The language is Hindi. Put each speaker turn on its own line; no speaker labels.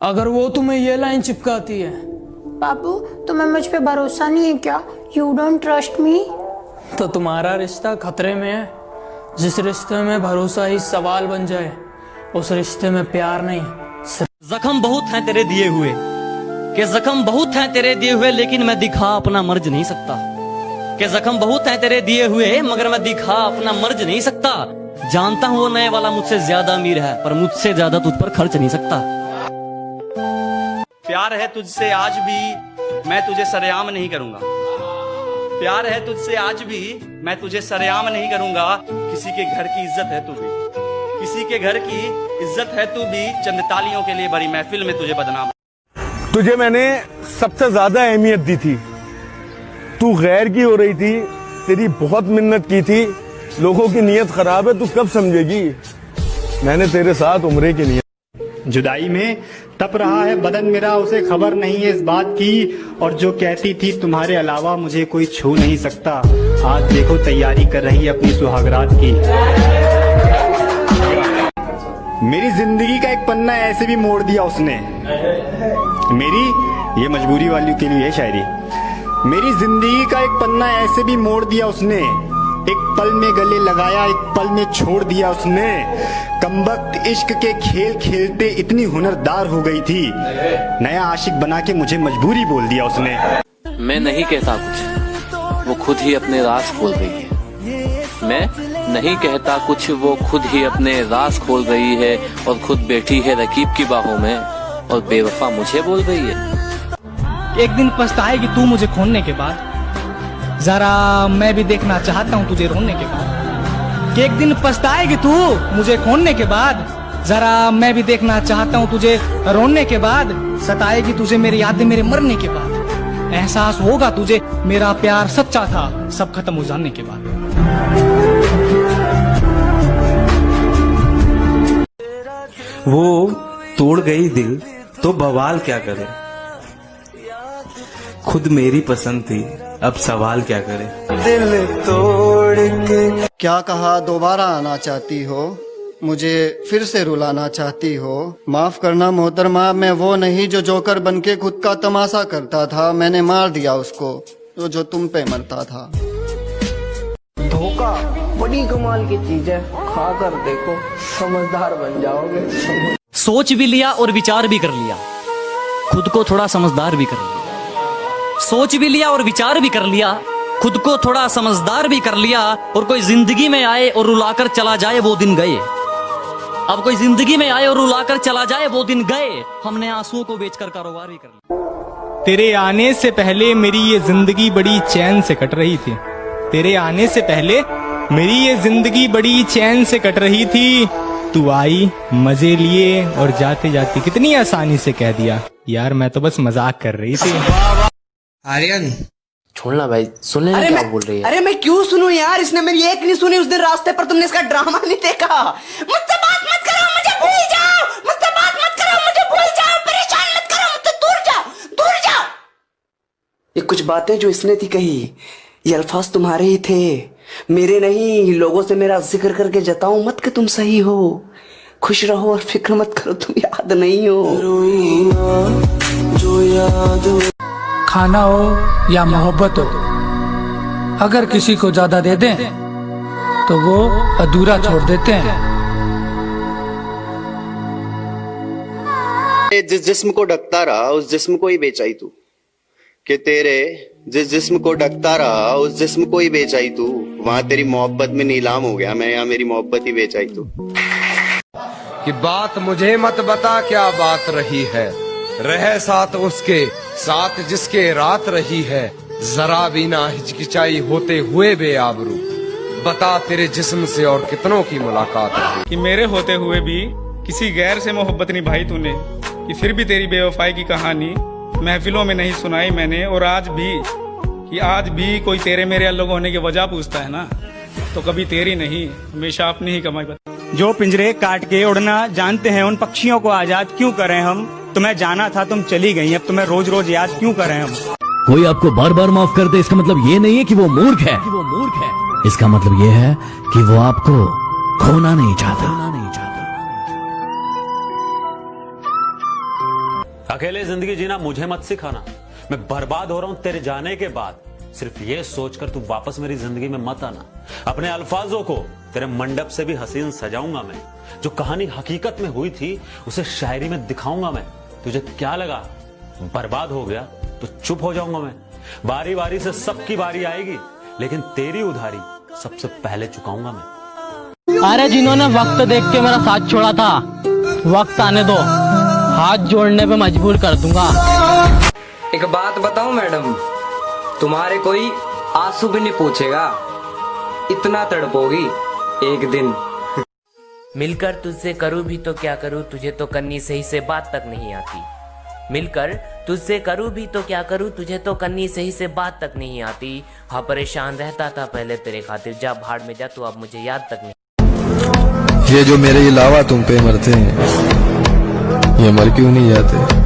अगर वो तुम्हें ये लाइन चिपकाती है।
बाबू, तुम्हें मुझ पे भरोसा नहीं है क्या? You don't trust me?
तो तुम्हारा रिश्ता खतरे में है। जिस रिश्ते में भरोसा ही सवाल बन जाए, उस रिश्ते में प्यार नहीं।
जख्म बहुत हैं तेरे दिए हुए, कि जख्म बहुत हैं तेरे दिए हुए, लेकिन मैं दिखा अपना मर्ज नहीं सकता। कि जख्म बहुत हैं तेरे दिए हुए, मगर मैं दिखा अपना मर्ज नहीं सकता। जानता हूँ वो नए वाला मुझसे ज्यादा अमीर है, पर मुझसे ज्यादा तुझ पर खर्च नहीं सकता। प्यार है तुझसे आज भी, मैं तुझे सरेआम नहीं करूंगा। प्यार है तुझसे आज भी, मैं तुझे सरेआम नहीं करूंगा। किसी के घर की इज्जत है तू भी, किसी के घर की इज्जत है तू भी, चंद तालियों के लिए बड़ी महफिल में तुझे बदनाम।
तुझे मैंने सबसे ज्यादा अहमियत दी थी, तू गैर की हो रही थी, तेरी बहुत मिन्नत की थी। लोगों की नीयत खराब है, तू कब समझेगी? मैंने तेरे साथ उम्रे की नीयत।
जुदाई में तप रहा है बदन मेरा, उसे खबर नहीं है इस बात की। और जो कहती थी तुम्हारे अलावा मुझे कोई छू नहीं सकता, आज देखो तैयारी कर रही है अपनी सुहागरात की। मेरी जिंदगी का एक पन्ना ऐसे भी मोड़ दिया उसने, मेरी ये मजबूरी वाली के लिए है शायरी। मेरी जिंदगी का एक पन्ना ऐसे भी मोड़ दिया उसने, एक पल में गले लगाया, एक पल में छोड़ दिया उसने। कमबख्त इश्क के खेल खेलते इतनी हुनरदार हो गई थी, नया आशिक बना के मुझे मजबूरी बोल दिया उसने।
मैं नहीं कहता कुछ, वो खुद ही अपने राज खोल रही है। मैं नहीं कहता कुछ, वो खुद ही अपने राज खोल रही है, और खुद बैठी है रकीब की बाहों में, और बेवफा मुझे बोल रही है।
एक दिन पछताएगी तू मुझे खोने के बाद, जरा मैं भी देखना चाहता हूँ तुझे रोने के बाद। कि एक दिन पछताएगी तू मुझे खोने के बाद, जरा मैं भी देखना चाहता हूँ तुझे रोने के बाद। सताएगी तुझे मेरी यादें मेरे मरने के बाद, एहसास होगा तुझे मेरा प्यार सच्चा था सब खत्म हो जाने के बाद।
वो तोड़ गई दिल तो बवाल क्या करे, खुद मेरी पसंद थी अब सवाल क्या करे। दिल तोड़ के
क्या कहा दोबारा आना चाहती हो, मुझे फिर से रुलाना चाहती हो। माफ करना मोहतरमा, मैं वो नहीं जो जोकर बनके खुद का तमाशा करता था। मैंने मार दिया उसको जो तुम पे मरता था।
धोखा बड़ी कमाल की चीज है, खाकर देखो समझदार बन जाओगे।
सोच भी लिया और विचार भी कर लिया, खुद को थोड़ा समझदार भी कर लिया। सोच भी लिया और विचार भी कर लिया, खुद को थोड़ा समझदार भी कर लिया। और कोई जिंदगी में आए और रुलाकर चला जाए वो दिन गए। अब कोई जिंदगी में आए और रुलाकर चला जाए वो दिन गए। हमने आंसुओं को बेचकर कारोबार भी कर लिया।
तेरे आने से पहले मेरी ये जिंदगी बड़ी चैन से कट रही थी। तेरे आने से पहले मेरी ये जिंदगी बड़ी चैन से कट रही थी। तू आई, मजे लिए, और जाते जाते कितनी आसानी से कह दिया यार मैं तो बस मजाक कर रही थी।
आर्यन
छोड़ना भाई, सुनने में क्या बोल रही है?
अरे मैं क्यों सुनूं यार, इसने मेरी एक नहीं सुनी उस दिन रास्ते पर। तुमने इसका ड्रामा नहीं देखा? मुझसे बात मत करो, मुझे भूल जाओ। मुझसे बात मत करो, मुझे भूल जाओ। परेशान मत करो मुझसे, दूर जाओ, दूर जाओ। ये कुछ बातें जो इसने थी कही, ये अल्फाज तुम्हारे ही थे, मेरे नहीं। लोगों से मेरा जिक्र करके जताऊं मत कि तुम सही हो। खुश रहो और फिक्र मत करो, तुम याद नहीं हो। जो याद
खाना हो या मोहब्बत हो, अगर किसी को ज्यादा दे दें तो वो अधूरा छोड़ देते हैं।
जिस जिस्म को ढकता रहा उस जिस्म को ही बेचाई तू, कि तेरे जिस जिस्म को ढकता रहा उस जिस्म को ही बेचाई तू। वहां तेरी मोहब्बत में नीलाम हो गया मैं, यहाँ मेरी मोहब्बत ही बेचाई तू।
कि बात मुझे मत बता क्या बात रही है, रहे साथ उसके साथ जिसके रात रही है। जरा भी ना हिचकिचाई होते हुए बेआबरू, बता तेरे जिस्म से और कितनों की मुलाकात रही।
कि मेरे होते हुए भी किसी गैर से मोहब्बत निभाई तूने, कि फिर भी तेरी बेवफाई की कहानी महफिलों में नहीं सुनाई मैंने। और आज भी कोई तेरे मेरे अलग होने की वजह पूछता है ना, तो कभी तेरी नहीं, हमेशा अपनी ही कमाई बता।
जो पिंजरे काट के उड़ना जानते हैं उन पक्षियों को आजाद क्यों करें हम। तुम्हें जाना था तुम चली गई, अब तुम्हें रोज रोज याद क्यों करें हम।
कोई आपको बार बार माफ कर दे, इसका मतलब ये नहीं है कि वो मूर्ख है। इसका मतलब ये है कि वो आपको खोना नहीं चाहता।
अकेले जिंदगी जीना मुझे मत सिखाना। मैं बर्बाद हो रहा हूं तेरे जाने के बाद। सिर्फ ये सोचकर तू वापस मेरी जिंदगी में मत आना। अपने अल्फाजों को तेरे मंडप से भी हसीन सजाऊंगा मैं। जो कहानी हकीकत में हुई थी उसे शायरी में दिखाऊंगा मैं। तुझे क्या लगा बर्बाद हो गया तो चुप हो जाऊंगा मैं? बारी बारी से सबकी बारी आएगी, लेकिन तेरी उधारी सबसे पहले चुकाऊंगा मैं।
अरे जिन्होंने वक्त देख के मेरा साथ छोड़ा था, वक्त आने दो, हाथ जोड़ने पे मजबूर कर दूंगा।
एक बात बताऊं मैडम, तुम्हारे कोई आंसू भी नहीं पूछेगा, इतना तड़पोगी एक दिन।
मिलकर तुझसे करूँ भी तो क्या करूँ, तुझे तो कन्नी सही से बात तक नहीं आती। मिलकर तुझसे करूँ भी तो क्या करूँ, तुझे तो कन्नी सही से बात तक नहीं आती। हाँ परेशान रहता था पहले तेरे खातिर, जा भाड़ में जा, तू अब मुझे याद तक नहीं।
ये जो मेरे अलावा तुम पे मरते हैं, ये मर क्यों नहीं जाते?